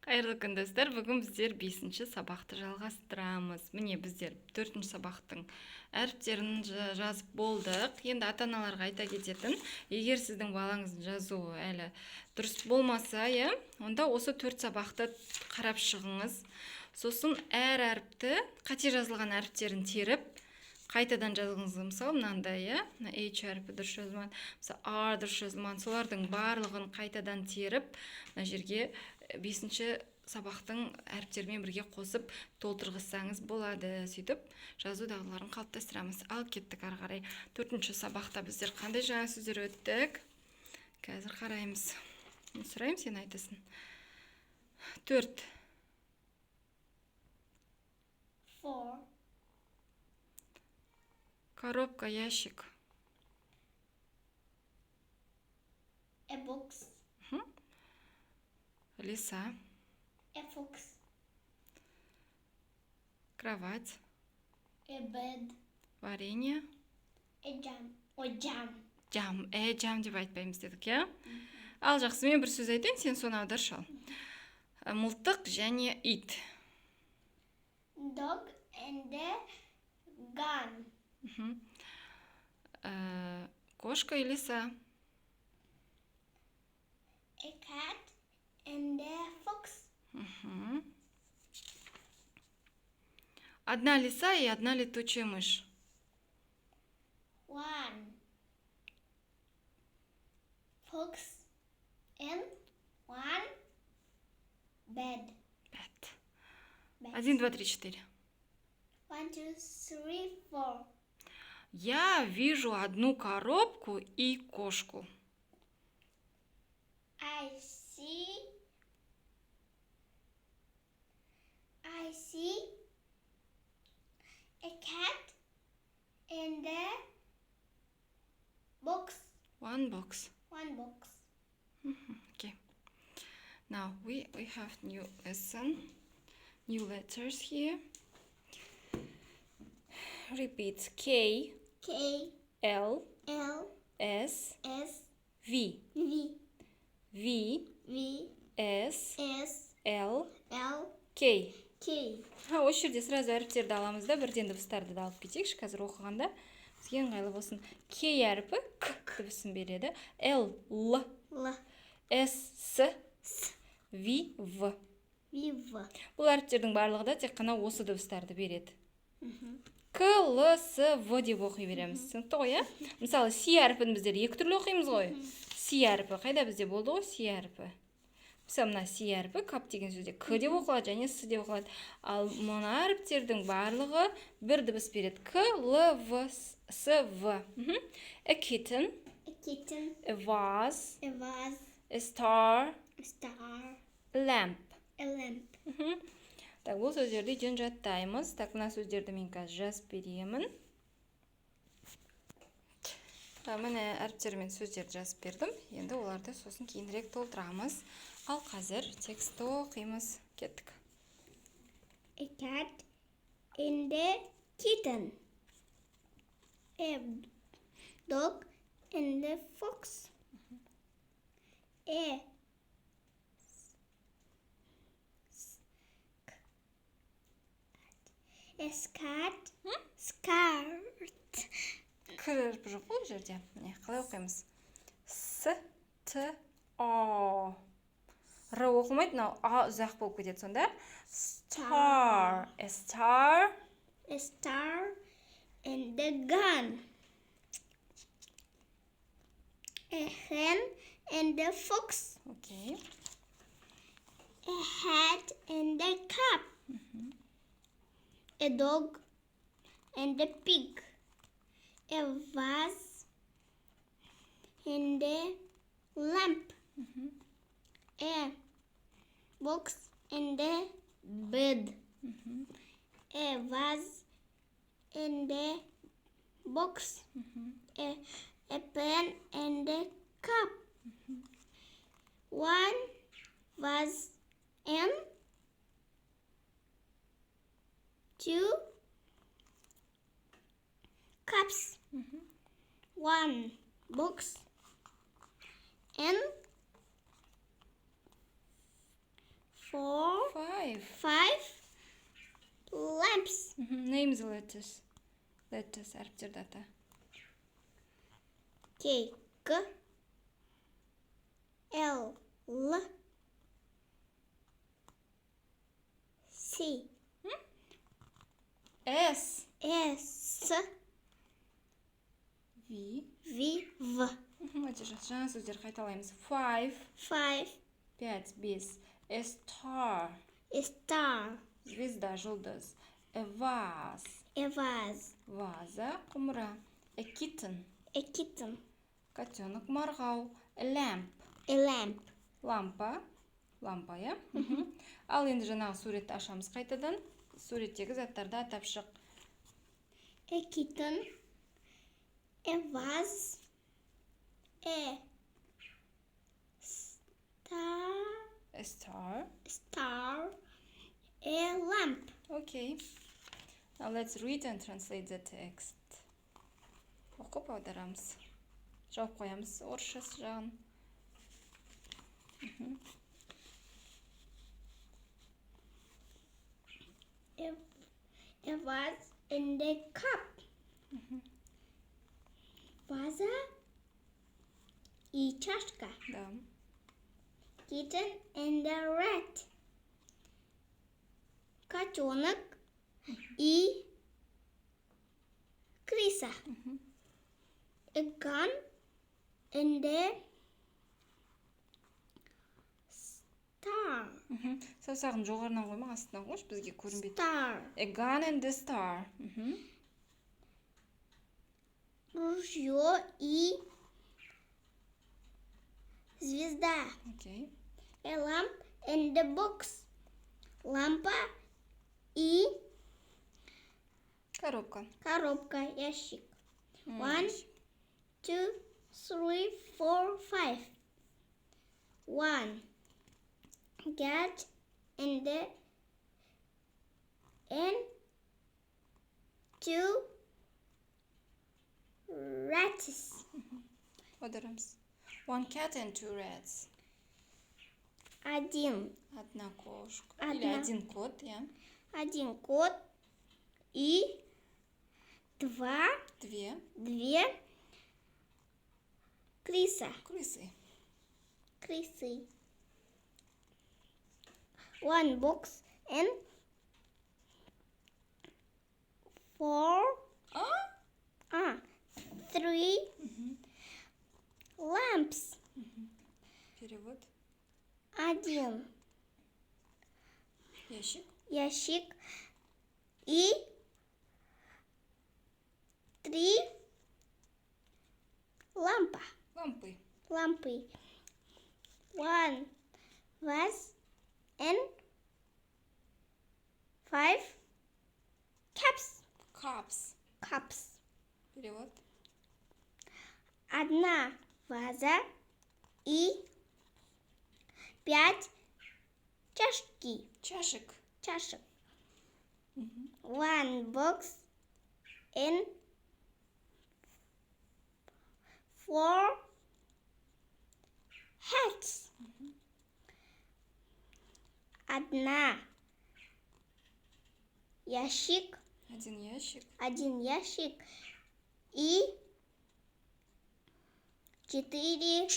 Қайырлы күн достар, бүгін біздер 5-ші сабақты жалғастырамыз. Міне біздер 4-ші сабақтың әріптерін жазып болдық. Енді ата-аналарға айта кететін, егер сіздің балаңыздың жазуы әлі дұрыс болмаса, онда осы 4 сабақты қарап шығыңыз. Сосын әр әріпті, қате жазылған әріптерін теріп, қайтадан жазыңыз. Мысалы, мынандай, H әріпі дұрыс жазылмаған, мысалы R дұрыс жазылмаған, солардың барлығын қайтадан теріп, мына жерге 5-ші сабақтың әріптерімен бірге қосып толтырғызсаңыз болады. Сөйтіп жазу дағдыларын қалыптастырамыз. Ал кеттік ары қарай. 4-ші сабақта біздер қандай жаңа сөздер өттік? Қазір қараймыз. Сұрайым, сен айтасың. 4. 4. Коробка, ящик. A box. Лиса. A fox. Кровать. A bed. Варенье. A jam. Or jam. Jam. Jam деп айтпаймыз дедік, Ал жақсы, мен бір сөз айтайын, сен соны аударшы ал. Мылтық және ит. Dog and a gun. Кошка и лиса. A cat and a fox. Одна лиса и одна летучая мышь. 1 fox and 1 bed. 1, 2, 3, 4. 1, 2, 3, 4. Я вижу одну коробку и кошку. I see a cat and a box. One box. One box. Okay. Now we have new lesson, new letters here. Repeat. K, K, L, L, S, S, V. V, V, V, S, S, L, L, K. K. Осы жерде сразу әріптерді аламыз да, бірден дыбыстарды да алып кетейікші. Қазір оқығанда бізге ыңғайлы болсын. K әріпі К дыбысын береді. L, L, L, S, S, V, V. V, V. Бұл әріптердің барлығы да тек қана осы дыбыстарды береді. К, Л, С, В деп оқи береміз. Түсінікті ғой, Мысалы, С әріпін біздер екі түрлі оқимыз ғой. С әріпі қайда бізде болды ғой, С әріпі. Мысалы, мына С әріпі кап деген сөзде К деп оқылады және С деп оқылады. Ал мына әріптердің барлығы бір дыбыс береді. К, Л, В, С, В. A kitten. A kitten. A vase. A vase. A star. A star. A lamp. A lamp. Так, бұл сөздерді жөн жаттаймыз. Так, мына сөздерді мен қазір жазып беремін. Міне әріптермен сөздерді жазып бердім. Енді оларды сосын кейінірек толтырамыз. Ал қазір тексті оқимыз. Кеттік. A cat and a kitten. A dog and a fox. A skirt. К әріпі жоқ бұл жерде. Міне, қалай оқимыз? С, Т, О. Р оқылмайды, мынау А ұзақ болып кетеді сонда. Star. A star. A star and a gun. A hen and a fox. Окей. A hat and a cup. A dog and a pig. A vase and a lamp. A box and a bed. A vase and a box. A pen and a cup. One vase and 2 cups. 1 box and 4 5 lamps. Names letters. Letters әріптерді ата. K, L, C, S. S, V. V. Өте жақсы. Жаңа сөздер қайталаймыз. 5. 5 5. 5. A star. star, Звезда, жұлдыз. A vase. a vase, Ваза, құмыра. A kitten. a kitten, Котенок, марғау. A lamp. a lamp, Лампа. Лампа, иә? Ал енді жаңағы суретті ашамыз қайтадан. Суреттегі заттарды атап шық. a kitten, a vase, a star, a lamp. Okay. Now let's read and translate the text. Оқып аударамыз. Жауып қоямыз орысшасы жағын. A vase and a cup. Ваза и чашка. Да. Kitten and a rat. Котенок и крыса. A gun and a star. Саусағын жоғарынан қойма, астынан қойшы, бізге көрінбейді. Star. A gun and a star. Ружье и звезда. Okay. A lamp and a box. Лампа и Коробка. коробка, ящик. 1, 2, 3, 4, 5. 1 cat and 2 rats. Аударамыз. One cat and two rats. Один Одна кошка. Одна. Или один кот, я. Один кот и две крысы. Крысы. One box and 3 lamps. Перевод. Один Ящик. ящик и 3 Лампы. лампы. One vase and 5 cups. Перевод. Одна ваза и 5 Чашек. чашек. One box and 4 hats. Один ящик и 4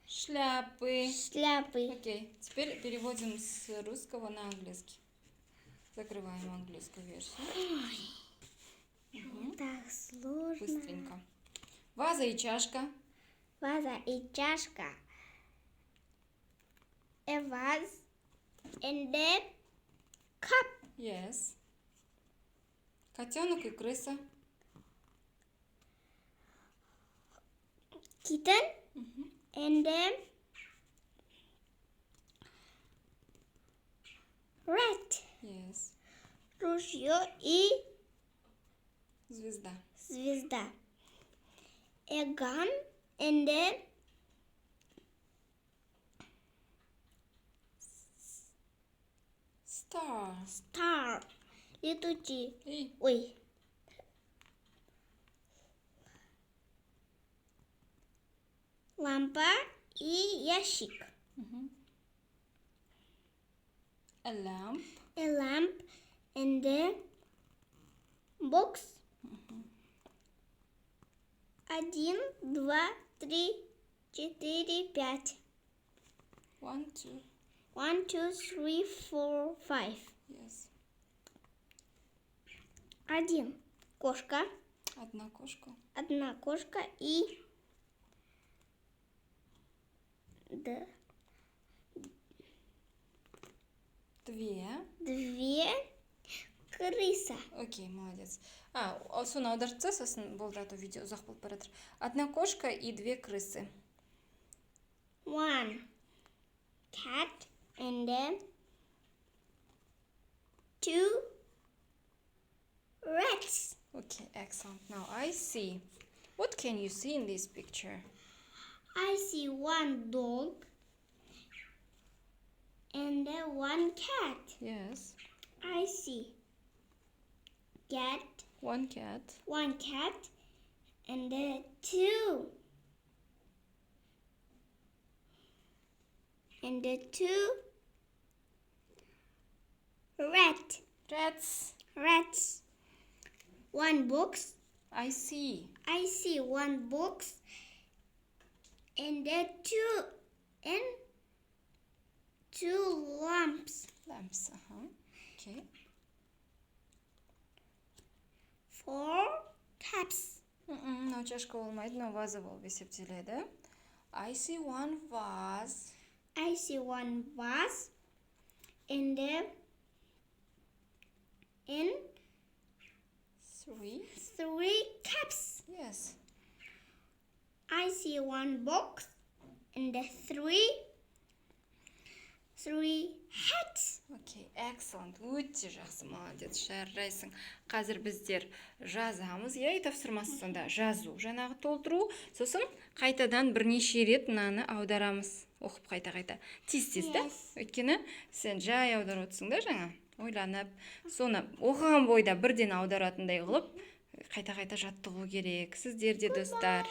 шляпы. Окей. Теперь переводим с русского на английский. Закрываем английскую версию. Так сложно. Быстренько. Ваза и чашка. Ваза и чашка. A vase and a cup. Yes. Котенок и крыса. Kitten and a rat. Yes. Ружье и Звезда. звезда. A gun and a star. Летучий. И Ой. лампа и ящик. A lamp. A lamp and a box. 1, 2, 3, 4, 5. 1, 2. 1, 2, 3, 4, 5. Yes. 1 кошка, Одна кошка. одна кошка и две крыса. Окей, молодец. Соны аудартса, сосын болды ату видео ұзақ болып бара жатыр. Одна кошка и 2 крысы. 1 cat and then 2 rats. Okay, excellent. Now I see. What can you see in this picture? I see 1 dog and then 1 cat. Yes. I see cat, 1 cat. 1 cat and then 2 and then 2 rats. 1 box. I see. I see 1 box and then 2 lamps. Lamps. Okay. 4 taps. Мынау чашка болмайды, мынау ваза болып есептеледі. I see 1 vase. I see 1 vase and then 3 taps. Yes. I see 1 box and then 3 hats. Окей, excellent. Өте жақсы, молодец, жарайсың. Қазір біздер жазамыз. Ей, тапсырмасы сонда жазу, жаңағы толтыру, сосын қайтадан бірнеше рет мынаны аударамыз. Оқып қайта-қайта. Тез-тез, да? Өйткені сен жай аударып отырсың да жаңа. Ойланып, соны оқыған бойда бірден аударатындай қылып, қайта-қайта жаттығу керек. Сіздер де достар.